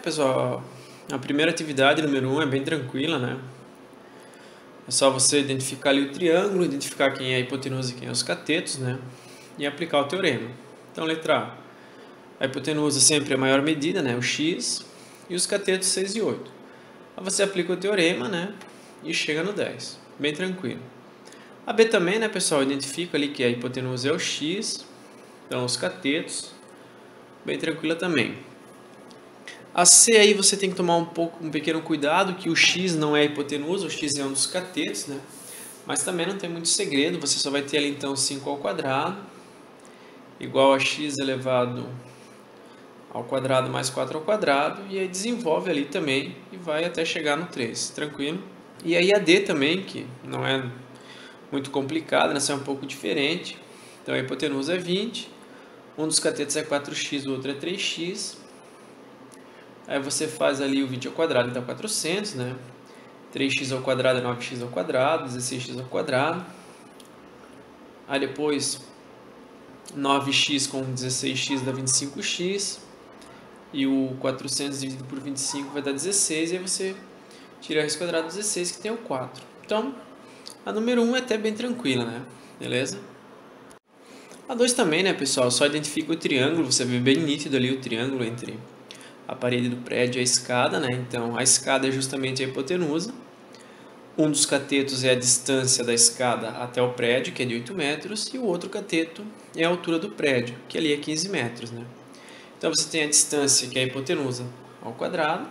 pessoal, a primeira atividade, número 1, é bem tranquila, né? É só você identificar ali o triângulo, identificar quem é a hipotenusa e quem é os catetos, né? E aplicar o teorema. Então, letra A hipotenusa sempre é a maior medida, né? O x, e os catetos 6 e 8. Aí você aplica o teorema, né? E chega no 10. Bem tranquilo. A B também, né, pessoal? Identifica ali que a hipotenusa é o x, então os catetos, bem tranquila também. A C aí você tem que tomar um pequeno cuidado, que o x não é a hipotenusa, o x é um dos catetos, né? Mas também não tem muito segredo, você só vai ter ali então 5 ao quadrado, igual a x elevado ao quadrado mais 4 ao quadrado, e aí desenvolve ali também e vai até chegar no 3, tranquilo? E aí a D também, que não é muito complicada, né? Só é um pouco diferente. Então a hipotenusa é 20, um dos catetos é 4x, o outro é 3x. Aí você faz ali o 20 ao quadrado, então 400, né? 3x ao quadrado é 9x ao quadrado, 16x ao quadrado. Aí depois 9x com 16x dá 25x. E o 400 dividido por 25 vai dar 16. E aí você tira a raiz quadrada de 16, que tem o 4. Então, a número 1 é até bem tranquila, né? Beleza? A 2 também, né, pessoal? Só identifica o triângulo. Você vê bem nítido ali o triângulo entre a parede do prédio e a escada, né? Então, a escada é justamente a hipotenusa. Um dos catetos é a distância da escada até o prédio, que é de 8 metros, e o outro cateto é a altura do prédio, que ali é 15 metros, né? Então, você tem a distância, que é a hipotenusa, ao quadrado,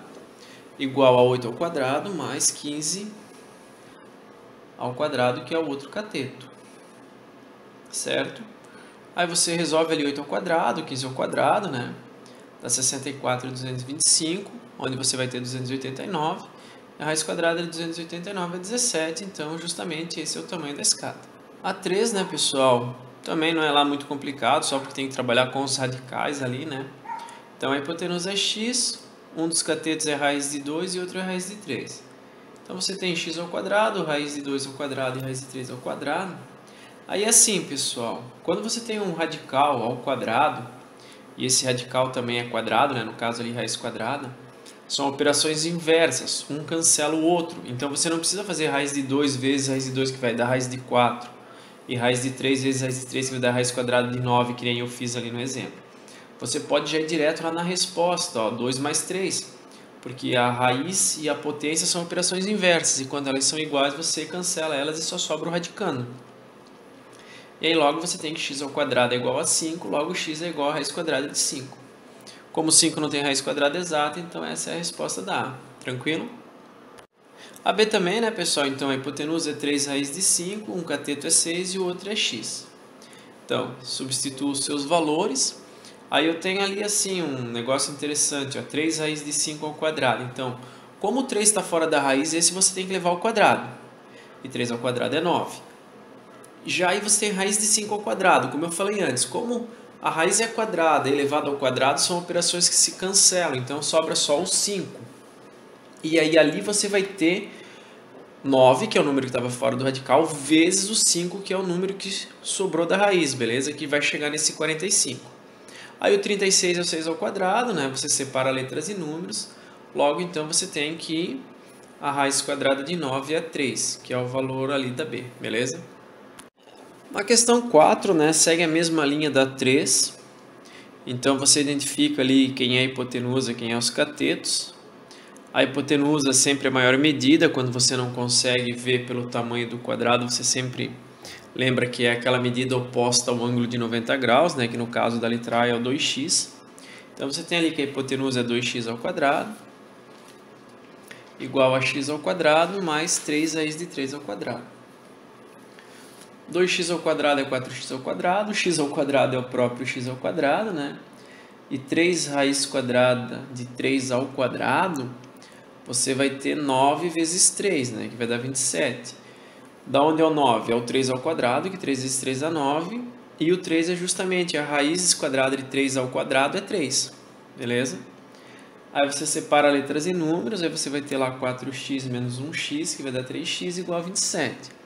igual a 8 ao quadrado, mais 15 ao quadrado, que é o outro cateto, certo? Aí você resolve ali 8 ao quadrado, 15 ao quadrado, né? Dá 64,225, onde você vai ter 289. A raiz quadrada de 289 é 17, então justamente esse é o tamanho da escada. A 3, né, pessoal, também não é lá muito complicado, só porque tem que trabalhar com os radicais ali, né? Então a hipotenusa é x, um dos catetos é raiz de 2 e outro é raiz de 3. Então você tem x ao quadrado, raiz de 2 ao quadrado e raiz de 3 ao quadrado. Aí assim, pessoal, quando você tem um radical ao quadrado, e esse radical também é quadrado, né? No caso ali raiz quadrada, são operações inversas, um cancela o outro. Então você não precisa fazer raiz de 2 vezes raiz de 2, que vai dar raiz de 4, e raiz de 3 vezes raiz de 3, que vai dar raiz quadrada de 9, que nem eu fiz ali no exemplo. Você pode já ir direto lá na resposta, ó, 2 mais 3, porque a raiz e a potência são operações inversas, e quando elas são iguais você cancela elas e só sobra o radicando. E aí logo você tem que x ao quadrado é igual a 5, logo x é igual a raiz quadrada de 5. Como 5 não tem raiz quadrada exata, então essa é a resposta da A. Tranquilo? A B também, né, pessoal? Então a hipotenusa é 3 raiz de 5, um cateto é 6 e o outro é x. Então, substituo os seus valores. Aí eu tenho ali assim um negócio interessante, ó, 3 raiz de 5 ao quadrado. Então, como o 3 está fora da raiz, esse você tem que levar ao quadrado. E 3 ao quadrado é 9. Já aí você tem raiz de 5 ao quadrado, como eu falei antes. Como a raiz é quadrada e elevada ao quadrado, são operações que se cancelam, então sobra só o 5. E aí ali você vai ter 9, que é o número que estava fora do radical, vezes o 5, que é o número que sobrou da raiz, beleza? Que vai chegar nesse 45. Aí o 36 é o 6 ao quadrado, né? Você separa letras e números. Logo, então, você tem que a raiz quadrada de 9 é 3, que é o valor ali da B, beleza? Na questão 4, né, segue a mesma linha da 3. Então, você identifica ali quem é a hipotenusa, quem é os catetos. A hipotenusa sempre é a maior medida. Quando você não consegue ver pelo tamanho do quadrado, você sempre lembra que é aquela medida oposta ao ângulo de 90 graus, né, que no caso da letra A é o 2x. Então, você tem ali que a hipotenusa é 2x ao quadrado, igual a x ao quadrado, mais 3 raiz de 3 ao quadrado. 2x ao quadrado é 4x ao quadrado, x ao quadrado é o próprio x ao quadrado, né? E 3 raiz quadrada de 3 ao quadrado, você vai ter 9 vezes 3, né? Que vai dar 27. Da onde é o 9? É o 3 ao quadrado, que 3 vezes 3 dá 9. E o 3 é justamente a raiz quadrada de 3 ao quadrado é 3, beleza? Aí você separa letras e números, aí você vai ter lá 4x menos 1x, que vai dar 3x igual a 27.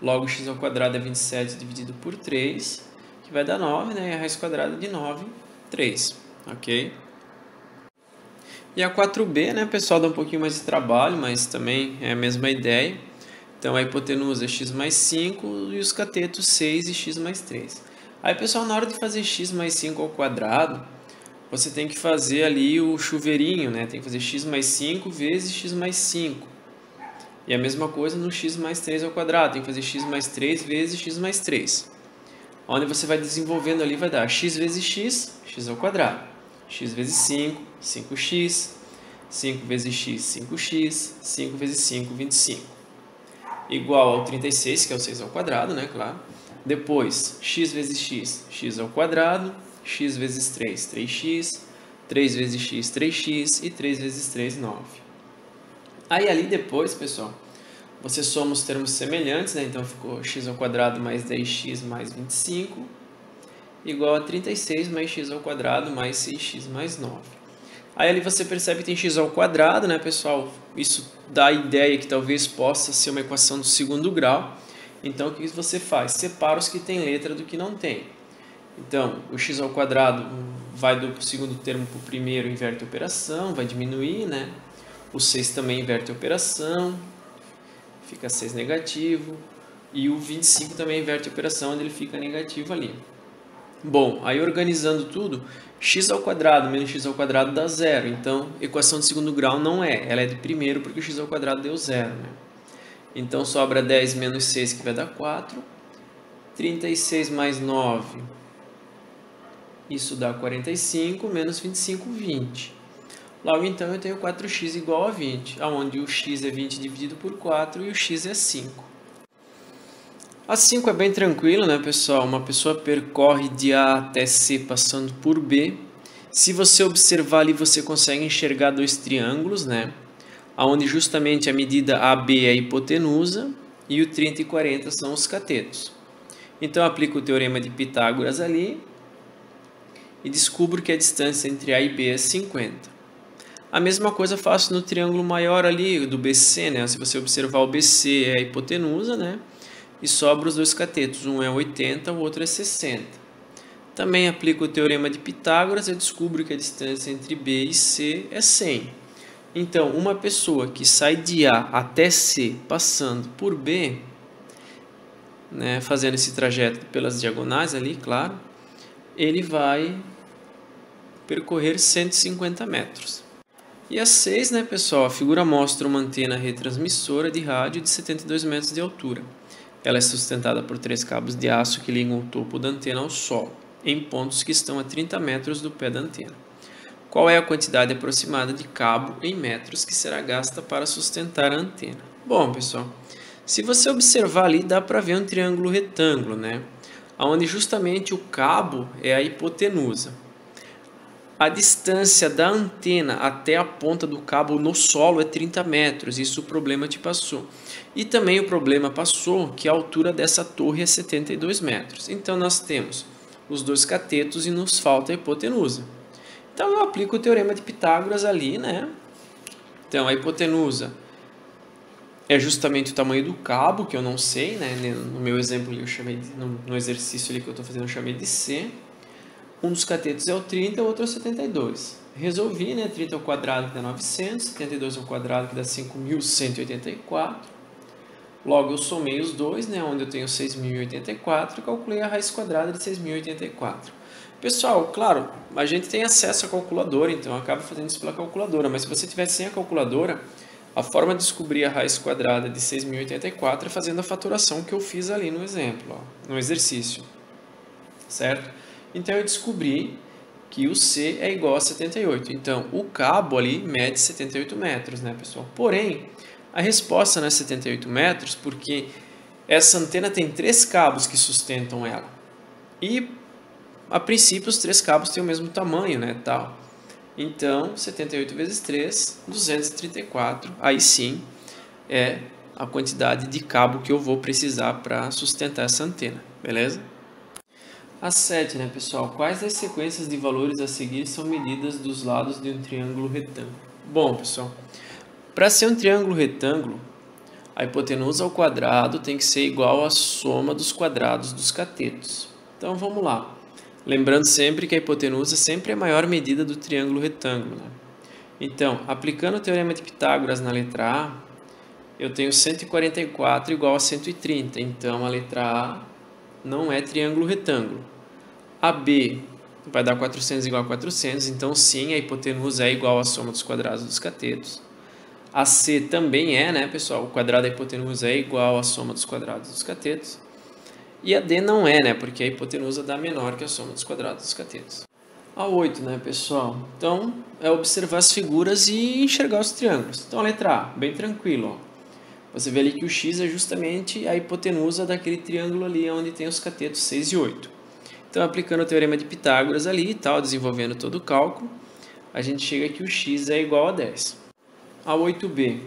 Logo, x ao quadrado é 27 dividido por 3, que vai dar 9, né? E a raiz quadrada de 9, 3, ok? E a 4b, né, pessoal, dá um pouquinho mais de trabalho, mas também é a mesma ideia. Então, a hipotenusa é x mais 5 e os catetos 6 e x mais 3. Aí, pessoal, na hora de fazer x mais 5 ao quadrado, você tem que fazer ali o chuveirinho, né? Tem que fazer x mais 5 vezes x mais 5. E a mesma coisa no x mais 3 ao quadrado, tem que fazer x mais 3 vezes x mais 3. Onde você vai desenvolvendo ali, vai dar x vezes x, x ao quadrado. X vezes 5, 5x. 5 vezes x, 5x. 5 vezes 5, 25. Igual ao 36, que é o 6 ao quadrado, né? Claro. Depois, x vezes x, x ao quadrado. X vezes 3, 3x. 3 vezes x, 3x. E 3 vezes 3, 9. Aí ali depois, pessoal, você soma os termos semelhantes, né? Então ficou x ao quadrado mais 10x mais 25, igual a 36 mais x ao quadrado mais 6x mais 9. Aí ali você percebe que tem x ao quadrado, né, pessoal? Isso dá a ideia que talvez possa ser uma equação do segundo grau. Então o que você faz? Separa os que tem letra do que não tem. Então, o x ao quadrado vai do segundo termo para o primeiro, inverte a operação, vai diminuir, né? O 6 também inverte a operação, fica 6 negativo. E o 25 também inverte a operação, onde ele fica negativo ali. Bom, aí organizando tudo, x ao quadrado menos x ao quadrado dá zero. Então, equação de segundo grau não é, ela é de primeiro porque o x ao quadrado deu zero, né? Então, sobra 10 menos 6, que vai dar 4. 36 mais 9, isso dá 45, menos 25, 20. Logo, então, eu tenho 4x igual a 20, onde o x é 20 dividido por 4 e o x é 5. A 5 é bem tranquilo, né, pessoal? Uma pessoa percorre de A até C passando por B. Se você observar ali, você consegue enxergar dois triângulos, né? Onde justamente a medida AB é a hipotenusa e o 30 e 40 são os catetos. Então, eu aplico o teorema de Pitágoras ali e descubro que a distância entre A e B é 50. A mesma coisa faço no triângulo maior ali, do BC, né? Se você observar, o BC é a hipotenusa, né? E sobra os dois catetos, um é 80, o outro é 60. Também aplico o teorema de Pitágoras e descubro que a distância entre B e C é 100. Então, uma pessoa que sai de A até C passando por B, né, fazendo esse trajeto pelas diagonais ali, claro, ele vai percorrer 150 metros. E a 6, né, pessoal, a figura mostra uma antena retransmissora de rádio de 72 metros de altura. Ela é sustentada por 3 cabos de aço que ligam o topo da antena ao solo, em pontos que estão a 30 metros do pé da antena. Qual é a quantidade aproximada de cabo em metros que será gasta para sustentar a antena? Bom, pessoal, se você observar ali, dá para ver um triângulo retângulo, né? Onde justamente o cabo é a hipotenusa. A distância da antena até a ponta do cabo no solo é 30 metros, isso o problema te passou. E também o problema passou que a altura dessa torre é 72 metros. Então, nós temos os dois catetos e nos falta a hipotenusa. Então, eu aplico o teorema de Pitágoras ali, né? Então, a hipotenusa é justamente o tamanho do cabo, que eu não sei, né? No meu exemplo, eu chamei de, no exercício ali que eu estou fazendo, eu chamei de C. Um dos catetos é o 30, o outro é o 72. Resolvi, né? 30 ao quadrado que dá 900, 72 ao quadrado que dá 5.184. Logo, eu somei os dois, né? Onde eu tenho 6.084 e calculei a raiz quadrada de 6.084. Pessoal, claro, a gente tem acesso à calculadora, então eu acabo fazendo isso pela calculadora. Mas se você tiver sem a calculadora, a forma de descobrir a raiz quadrada de 6.084 é fazendo a fatoração que eu fiz ali no exemplo, ó, no exercício. Certo? Então, eu descobri que o C é igual a 78. Então, o cabo ali mede 78 metros, né, pessoal? Porém, a resposta não é 78 metros porque essa antena tem 3 cabos que sustentam ela. E, a princípio, os 3 cabos têm o mesmo tamanho, né, tal. Então, 78 vezes 3, 234. Aí sim, é a quantidade de cabo que eu vou precisar para sustentar essa antena, beleza? A 7, né, pessoal? Quais das sequências de valores a seguir são medidas dos lados de um triângulo retângulo? Bom, pessoal, para ser um triângulo retângulo, a hipotenusa ao quadrado tem que ser igual à soma dos quadrados dos catetos. Então, vamos lá. Lembrando sempre que a hipotenusa sempre é a maior medida do triângulo retângulo, né? Então, aplicando o Teorema de Pitágoras na letra A, eu tenho 144 igual a 130. Então, a letra A não é triângulo retângulo. A B vai dar 400 igual a 400. Então, sim, a hipotenusa é igual à soma dos quadrados dos catetos. A C também é, né, pessoal? O quadrado da hipotenusa é igual à soma dos quadrados dos catetos. E a D não é, né? Porque a hipotenusa dá menor que a soma dos quadrados dos catetos. A 8, né, pessoal? Então, é observar as figuras e enxergar os triângulos. Então, a letra A, bem tranquilo, ó. Você vê ali que o x é justamente a hipotenusa daquele triângulo ali onde tem os catetos 6 e 8. Então, aplicando o Teorema de Pitágoras ali e tal, desenvolvendo todo o cálculo, a gente chega que o x é igual a 10. A 8b.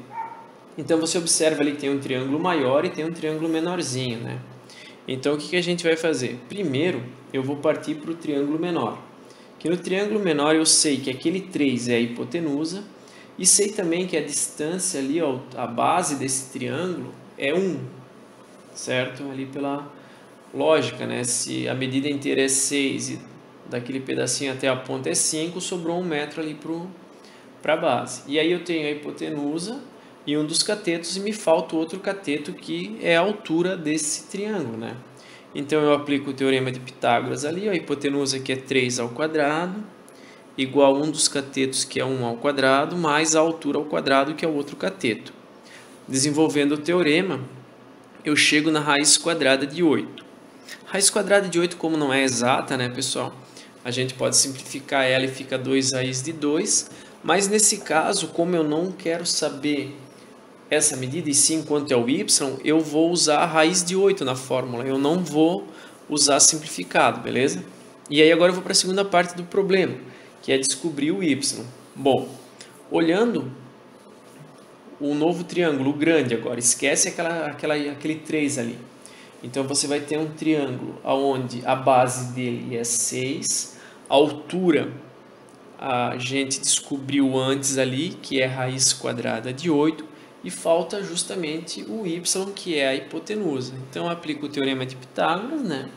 Então, você observa ali que tem um triângulo maior e tem um triângulo menorzinho, né? Então, o que a gente vai fazer? Primeiro, eu vou partir para o triângulo menor. Que no triângulo menor eu sei que aquele 3 é a hipotenusa e sei também que a distância ali, ó, a base desse triângulo é 1, certo? Ali pela lógica, né? Se a medida inteira é 6 e daquele pedacinho até a ponta é 5, sobrou 1 metro ali para a base. E aí eu tenho a hipotenusa e um dos catetos e me falta o outro cateto que é a altura desse triângulo, né? Então eu aplico o Teorema de Pitágoras ali, a hipotenusa que é 3 ao quadrado, igual a um dos catetos que é 1 ao quadrado, mais a altura ao quadrado que é o outro cateto. Desenvolvendo o teorema, eu chego na raiz quadrada de 8. Raiz quadrada de 8, como não é exata, né, pessoal? A gente pode simplificar ela e fica 2 raiz de 2, mas nesse caso, como eu não quero saber essa medida e sim quanto é o y, eu vou usar a raiz de 8 na fórmula, eu não vou usar simplificado, beleza? E aí agora eu vou para a segunda parte do problema, que é descobrir o y. Bom, olhando o novo triângulo, o grande agora, esquece aquele 3 ali. Então você vai ter um triângulo onde a base dele é 6, a altura a gente descobriu antes ali, que é raiz quadrada de 8, e falta justamente o y, que é a hipotenusa. Então, eu aplico o Teorema de Pitágoras, né?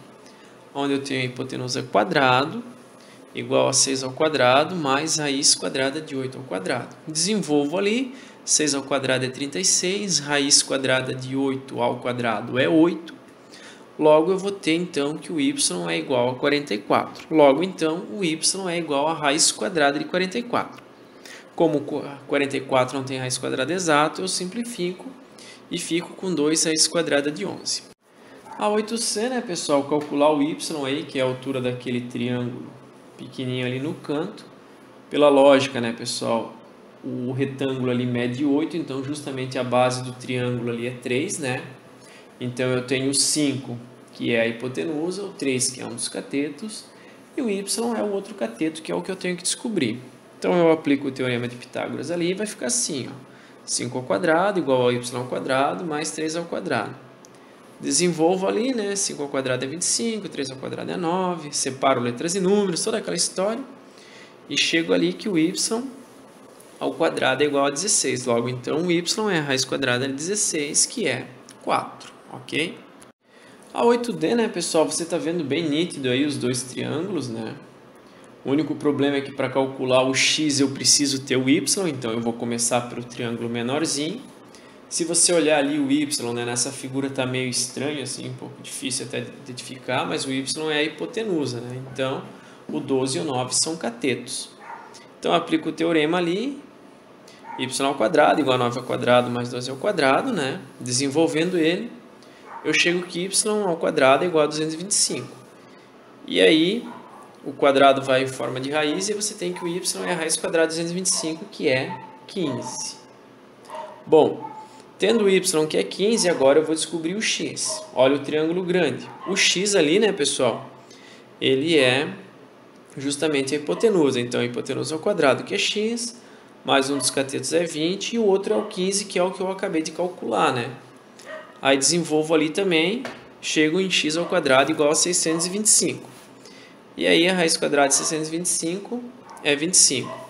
Onde eu tenho a hipotenusa quadrado, igual a 6 ao quadrado, mais raiz quadrada de 8 ao quadrado. Desenvolvo ali, 6 ao quadrado é 36, raiz quadrada de 8 ao quadrado é 8. Logo, eu vou ter, então, que o y é igual a 44. Logo, então, o y é igual a raiz quadrada de 44. Como 44 não tem raiz quadrada exata, eu simplifico e fico com 2 raiz quadrada de 11. A 8c, né, pessoal? Calcular o y aí, que é a altura daquele triângulo pequenininho ali no canto. Pela lógica, né, pessoal? O retângulo ali mede 8, então justamente a base do triângulo ali é 3, né? Então eu tenho 5, que é a hipotenusa, o 3, que é um dos catetos, e o y é o outro cateto, que é o que eu tenho que descobrir. Então, eu aplico o Teorema de Pitágoras ali e vai ficar assim, ó. 5 ao quadrado igual ao y ao quadrado mais 3 ao quadrado. Desenvolvo ali, né? 5 ao quadrado é 25, 3 ao quadrado é 9. Separo letras e números, toda aquela história. E chego ali que o y ao quadrado é igual a 16. Logo, então, o y é a raiz quadrada de 16, que é 4, ok? A 8D, né, pessoal? Você está vendo bem nítido aí os dois triângulos, né? O único problema é que para calcular o x eu preciso ter o y, então eu vou começar pelo triângulo menorzinho. Se você olhar ali o y, né, nessa figura está meio estranho, assim, um pouco difícil até de identificar, mas o y é a hipotenusa, né? Então, o 12 e o 9 são catetos. Então, eu aplico o teorema ali, y ao quadrado igual a 9 ao quadrado mais 12 ao quadrado, né? Desenvolvendo ele, eu chego que y ao quadrado é igual a 225. E aí, o quadrado vai em forma de raiz e você tem que o y é a raiz quadrada de 225, que é 15. Bom, tendo o y que é 15, agora eu vou descobrir o x. Olha o triângulo grande. O x ali, né, pessoal, ele é justamente a hipotenusa. Então, a hipotenusa ao quadrado, que é x, mais um dos catetos é 20, e o outro é o 15, que é o que eu acabei de calcular, né? Aí desenvolvo ali também, chego em x ao quadrado igual a 625. E aí a raiz quadrada de 625 é 25.